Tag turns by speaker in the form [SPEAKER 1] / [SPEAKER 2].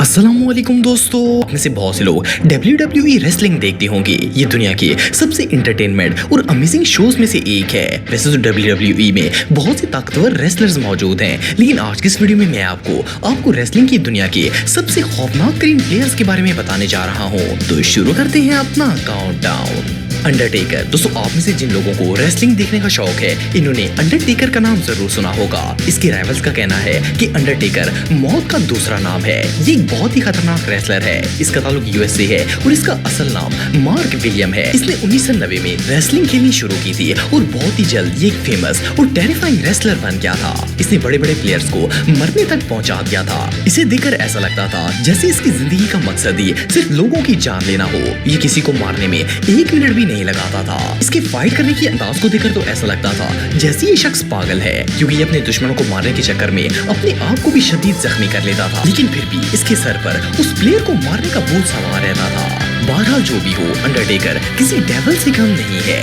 [SPEAKER 1] अस्सलामुअलैकुम दोस्तों, आप में से बहुत से लोग WWE रेसलिंग देखते होंगे। ये दुनिया के सबसे इंटरटेनमेंट और अमेजिंग शोज में से एक है। वैसे तो WWE में बहुत से ताकतवर रेसलर्स मौजूद हैं, लेकिन आज की इस वीडियो में मैं आपको रेसलिंग की दुनिया के सबसे खौफनाक तरीन प्लेयर्स के बारे में बताने जा रहा हूँ। तो शुरू करते हैं अपना काउंटडाउन। अंडरटेकर। दोस्तों, आप में से जिन लोगों को रेसलिंग देखने का शौक है, इन्होंने अंडरटेकर का नाम जरूर सुना होगा। इसके राइवल्स का कहना है कि अंडरटेकर मौत का दूसरा नाम है। ये एक बहुत ही खतरनाक रेसलर है। इसका ताल्लुक यूएस से है और इसका असल नाम मार्क विलियम है। इसने 1990 में रेसलिंग खेलनी शुरू की थी और बहुत ही जल्द ये एक फेमस और टेरिफाइंग रेसलर बन गया था। इसने बड़े बड़े प्लेयर्स को मरने तक पहुंचा दिया था। इसे देखकर ऐसा लगता था जैसे इसकी जिंदगी का मकसद ही सिर्फ लोगों की जान लेना हो। ये किसी को मारने में 1 मिनट भी नहीं लगाता था। इसके फाइट करने की अंदाज को देखकर तो ऐसा लगता था जैसे ये शख्स पागल है, क्योंकि ये अपने दुश्मनों को मारने के चक्कर में अपने आप को भी शदीद जख्मी कर लेता था। लेकिन फिर भी इसके सर पर उस प्लेयर को मारने का बोझ सवार रहता था। बहरहाल जो भी हो, अंडरटेकर किसी डेविल से कम नहीं है।